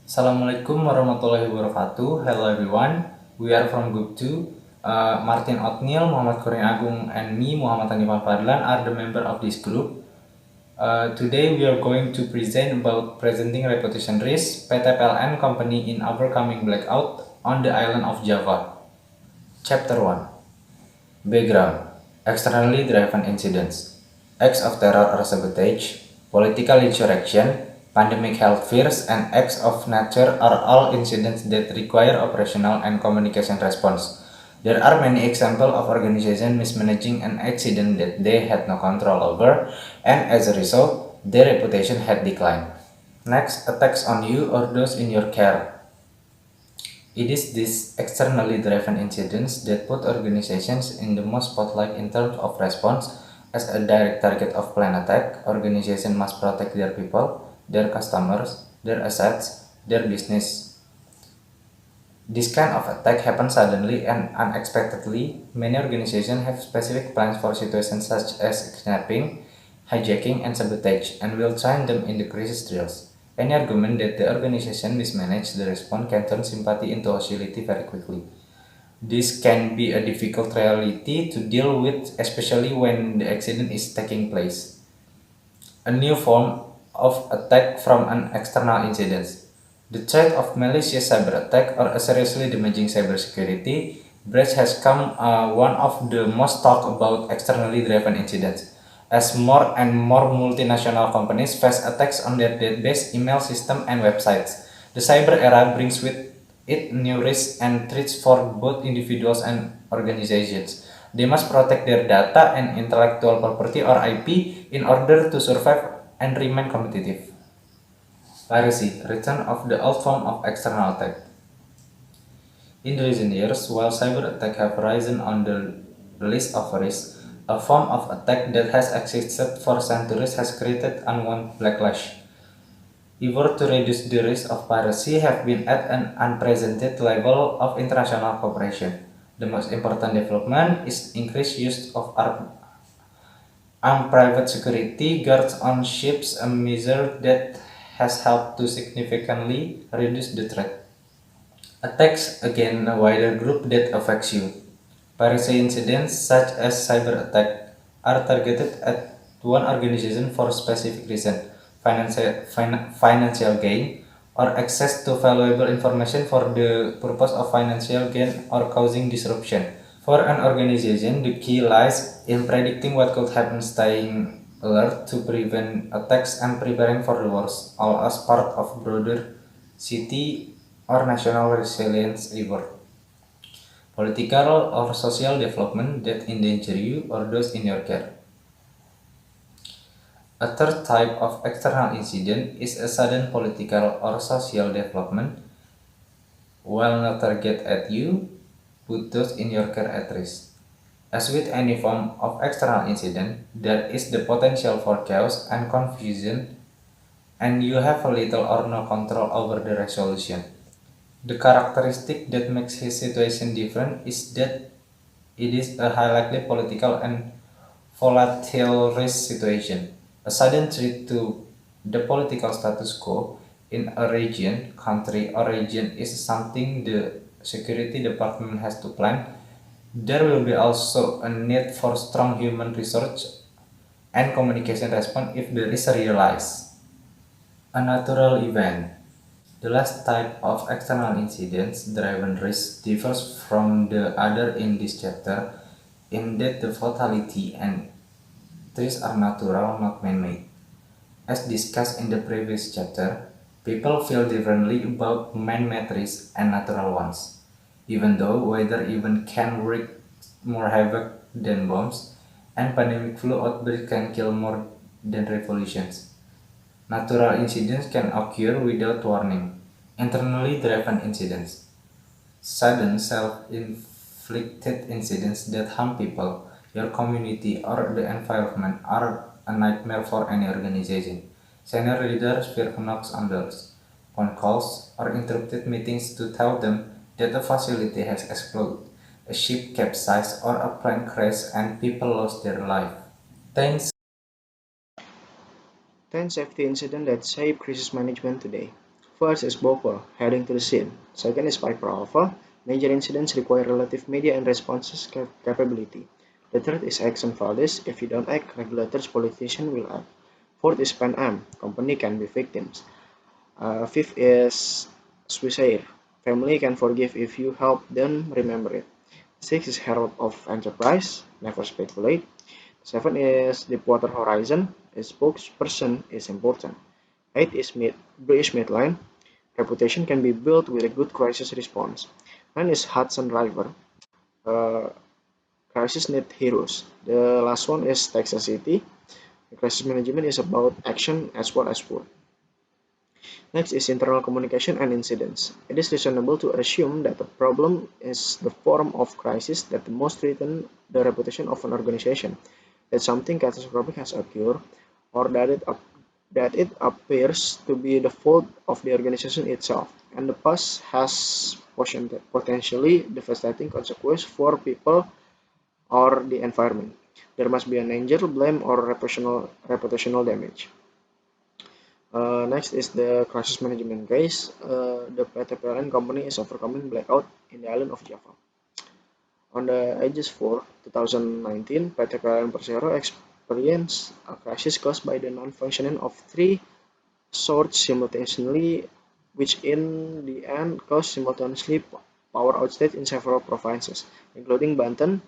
Assalamualaikum warahmatullahi wabarakatuh. Hello everyone. We are from Group 2. Martin Otniel, Muhammad Kurnia Agung, and me, Muhammad Hanifah Fadlan, are the member of this group. Today we are going to present about presenting reputation risk PT PLN company in overcoming blackout on the island of Java. Chapter 1. Background: externally driven incidents, acts of terror or sabotage, political insurrection, pandemic health fears, and acts of nature are all incidents that require operational and communication response. There are many examples of organizations mismanaging an accident that they had no control over, and as a result, their reputation had declined. Next, attacks on you or those in your care. It is these externally driven incidents that put organizations in the most spotlight in terms of response. As a direct target of planned attack, organizations must protect their people, their customers, their assets, their business. This kind of attack happens suddenly and unexpectedly. Many organizations have specific plans for situations such as kidnapping, hijacking, and sabotage, and will train them in the crisis drills. Any argument that the organization mismanaged the response can turn sympathy into hostility very quickly. This can be a difficult reality to deal with, especially when the accident is taking place. A new form of attack from an external incident. The threat of malicious cyber attack or a seriously damaging cybersecurity breach has become one of the most talked about externally driven incidents. As more and more multinational companies face attacks on their database, email system, and websites, the cyber era brings with it new risks and threats for both individuals and organizations. They must protect their data and intellectual property or IP in order to survive and remain competitive. Piracy, return of the old form of external attack. In recent years, while cyber attacks have risen on the list of risks, a form of attack that has existed for centuries has created unwanted backlash. Efforts to reduce the risk of piracy have been at an unprecedented level of international cooperation. The most important development is increased use of armed private security guards on ships, a measure that has helped to significantly reduce the threat. Attacks against a wider group that affects you. Piracy incidents such as cyber attack are targeted at one organization for a specific reason, financial gain, or access to valuable information for the purpose of financial gain or causing disruption. For an organization, the key lies in predicting what could happen, staying alert to prevent attacks, and preparing for the worst, all as part of broader city or national resilience effort. Political or social development that endanger you or those in your care. A third type of external incident is a sudden political or social development. While not targeted at you, put those in your care at risk. As with any form of external incident, there is the potential for chaos and confusion, and you have little or no control over the resolution. The characteristic that makes his situation different is that it is a highly political and volatile risk situation. A sudden threat to the political status quo in a region, country, or region is something the security department has to plan. There will be also a need for strong human research and communication response if the risk realized. A natural event. The last type of external incidents driven risk differs from the other in this chapter in that the fatality and threats are natural, not man-made. As discussed in the previous chapter, people feel differently about man-made risks and natural ones. Even though weather events can wreak more havoc than bombs, and pandemic flu outbreaks can kill more than revolutions. Natural incidents can occur without warning. Internally driven incidents. Sudden self-inflicted incidents that harm people, your community, or the environment are a nightmare for any organization. Senior leaders fear knocks on doors, phone calls, or interrupted meetings to tell them that a facility has exploded, a ship capsized, or a plane crashed and people lost their life. Thanks. 10 safety incidents that shape crisis management today. First is Bhopal, heading to the scene. Second is Piper Alpha. Major incidents require relative media and responses capability. The third is Exxon Valdez. If you don't act, regulators, politicians will act. Fourth is Pan Am. Company can be victims. Fifth is Swissair. Family can forgive if you help them remember it. Six is Herald of Enterprise. Never speculate. Seven is Deepwater Horizon. A spokesperson is important. Eight is British Midline. Reputation can be built with a good crisis response. Nine is Hudson River. Uh, crisis need heroes. The last one is Texas City. The crisis management is about action as well as word. Next is internal communication and incidents. It is reasonable to assume that the problem is the form of crisis that the most threaten the reputation of an organization, that something catastrophic has occurred, or that it appears to be the fault of the organization itself, and the past has potentially devastating consequences for people or the environment. There must be an danger, blame, or reputational damage. Next is the crisis management case. The PT PLN company is overcoming blackout in the island of Java. On the Aegis 4, 2019, PT PLN Persero experienced a crisis caused by the non-functioning of three sources simultaneously, which in the end caused simultaneously power outage in several provinces, including Banten,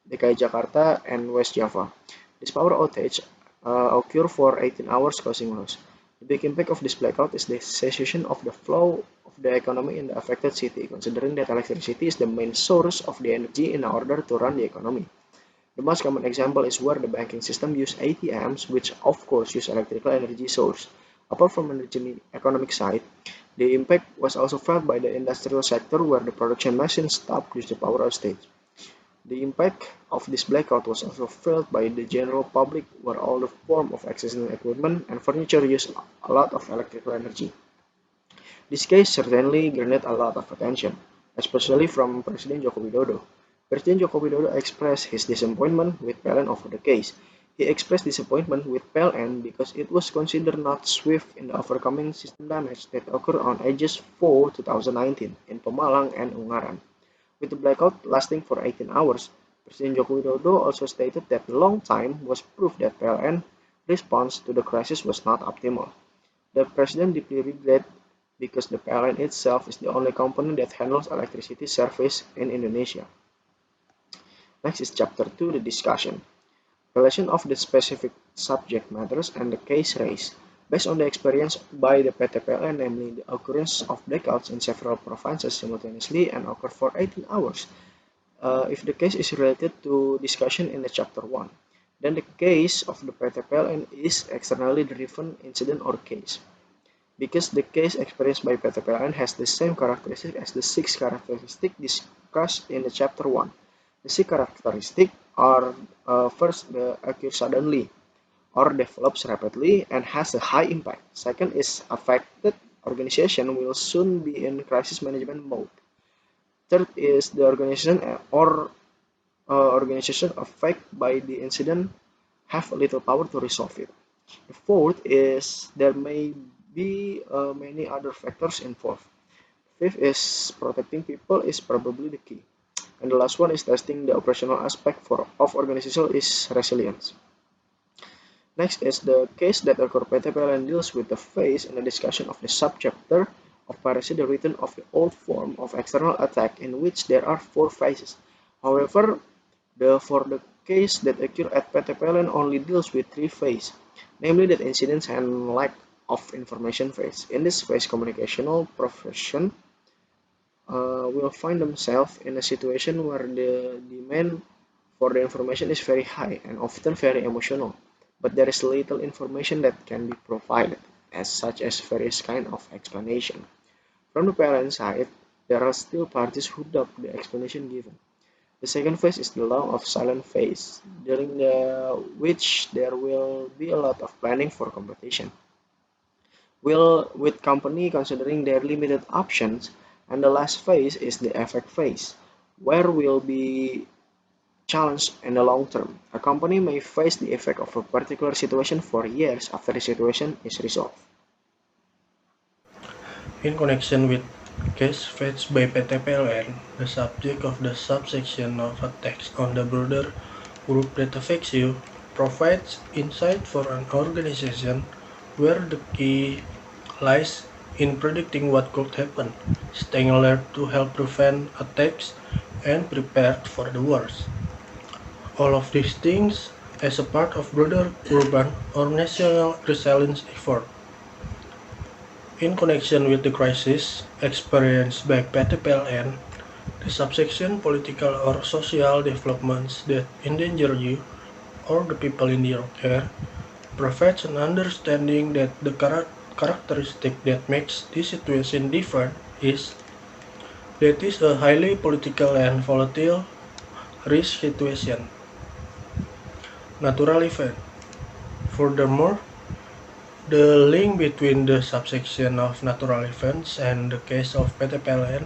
DKI Jakarta, and West Java. This power outage occurred for 18 hours, causing loss. The big impact of this blackout is the cessation of the flow of the economy in the affected city, considering that electricity is the main source of the energy in order to run the economy. The most common example is where the banking system uses ATMs, which of course use electrical energy source. Apart from the economic side, the impact was also felt by the industrial sector where the production machines stopped due to power outage. The impact of this blackout was also felt by the general public where all the form of accessing equipment and furniture use a lot of electrical energy. This case certainly garnered a lot of attention, especially from President Joko Widodo. President Joko Widodo expressed his disappointment with PLN over the case. He expressed disappointment with PLN because it was considered not swift in the overcoming system damage that occurred on Aegis 4 2019 in Pemalang and Ungaran. With the blackout lasting for 18 hours, President Joko Widodo also stated that the long time was proof that PLN response to the crisis was not optimal. The president deeply regrets because the PLN itself is the only company that handles electricity service in Indonesia. Next is chapter 2, the discussion. Relation of the specific subject matters and the case raised. Based on the experience by the PT PLN, namely the occurrence of blackouts in several provinces simultaneously and occur for 18 hours, if the case is related to discussion in the chapter 1, then the case of the PT PLN is externally driven incident or case. Because the case experienced by PT PLN has the same characteristic as the 6 characteristics discussed in the chapter 1. The 6 characteristics are first, the occur suddenly or develops rapidly and has a high impact. Second is affected organization will soon be in crisis management mode. Third is the organization affected by the incident have little power to resolve it. The fourth is there may be many other factors involved. Fifth is protecting people is probably the key. And the last one is testing the operational aspect of organizational is resilience. Next is the case that occur PTPLN deals with the phase in the discussion of the subchapter of piracy, the written of the old form of external attack in which there are 4 phases. However, for the case that occur at PTPLN only deals with 3 phases, namely that incidents and lack of information phase. In this phase, communicational profession will find themselves in a situation where the demand for the information is very high and often very emotional, but there is little information that can be provided, as such as various kind of explanation. From the parent side, there are still parties who doubt the explanation given. The second phase is the long of silent phase, during which there will be a lot of planning for competition. With company considering their limited options, and the last phase is the effect phase, where will be challenged in the long term. A company may face the effect of a particular situation for years after the situation is resolved. In connection with case fetched by PT PLN, the subject of the subsection of a text on the broader group that affects you provides insight for an organization where the key lies in predicting what could happen, staying alert to help prevent attacks, and prepared for the worst. All of these things as a part of broader urban or national resilience effort. In connection with the crisis experienced by PT PLN, the subsection political or social developments that endanger you or the people in your care provides an understanding that the characteristic that makes this situation different is that is a highly political and volatile risk situation. Natural event. Furthermore, the link between the subsection of natural events and the case of PT PLN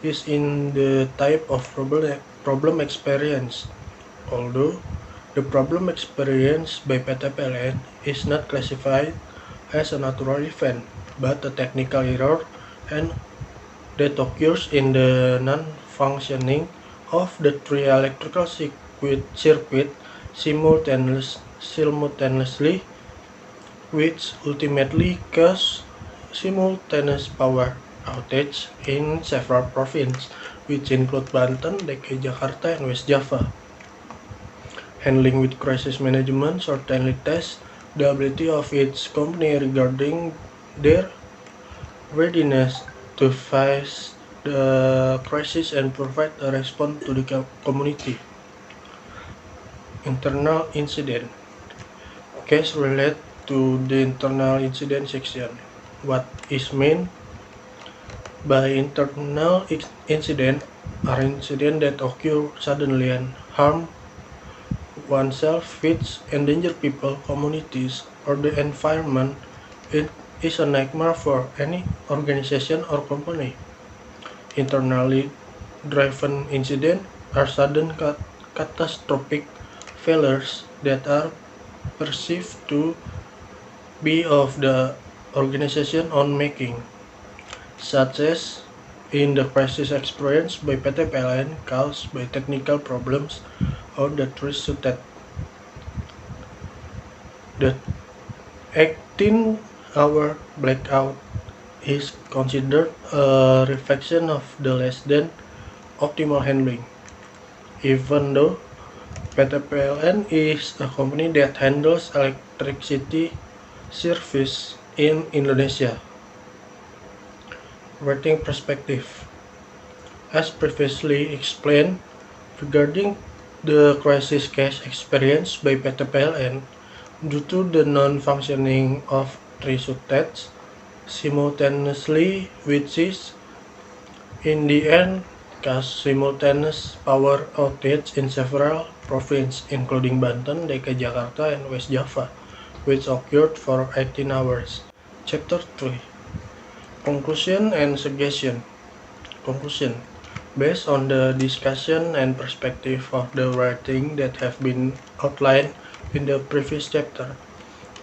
is in the type of problem experienced. Although the problem experienced by PT PLN is not classified as a natural event, but a technical error and that occurs in the non-functioning of the three electrical circuit simultaneously, which ultimately cause simultaneous power outage in several provinces, which include Banten, DKI Jakarta, and West Java. Handling with crisis management certainly tests the ability of each company regarding their readiness to face the crisis and provide a response to the community. Internal incident. Case relate to the internal incident section. What is meant by internal incident are incidents that occur suddenly and harm oneself, which endanger people, communities, or the environment. It is a nightmare for any organization or company. Internally driven incidents are sudden catastrophic failures that are perceived to be of the organization own making, such as in the crisis experienced by PT PLN caused by technical problems or that resulted. The 18-hour blackout is considered a reflection of the less than optimal handling, even though PT PLN is a company that handles electricity service in Indonesia. Rating perspective. As previously explained, regarding the crisis case experienced by PT PLN, due to the non-functioning of three subtests simultaneously, which is in the end caused simultaneous power outage in several provinces including Banten, DKI Jakarta, and West Java, which occurred for 18 hours. Chapter 3. Conclusion and suggestion. Conclusion. Based on the discussion and perspective of the writing that have been outlined in the previous chapter,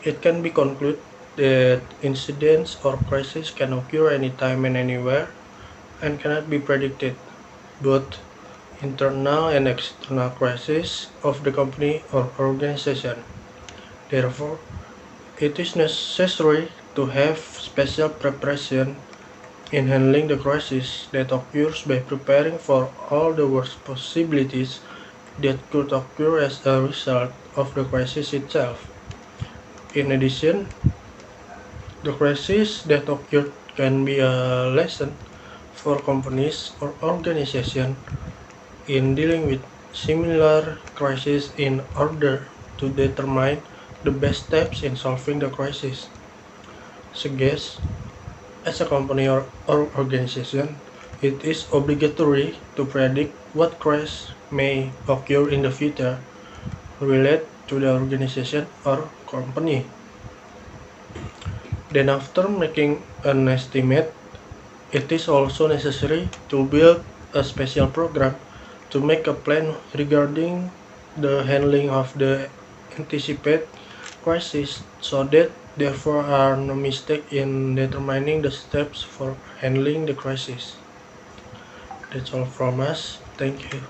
it can be concluded that incidents or crises can occur anytime and anywhere and cannot be predicted, both internal and external crises of the company or organization. Therefore, it is necessary to have special preparation in handling the crisis that occurs by preparing for all the worst possibilities that could occur as a result of the crisis itself. In addition, the crisis that occurred can be a lesson for companies or organizations in dealing with similar crises in order to determine the best steps in solving the crisis. Suggest, as a company or organization, it is obligatory to predict what crises may occur in the future related to the organization or company. Then after making an estimate, it is also necessary to build a special program to make a plan regarding the handling of the anticipated crisis so that Therefore are no mistake in determining the steps for handling the crisis. That's all from us. Thank you.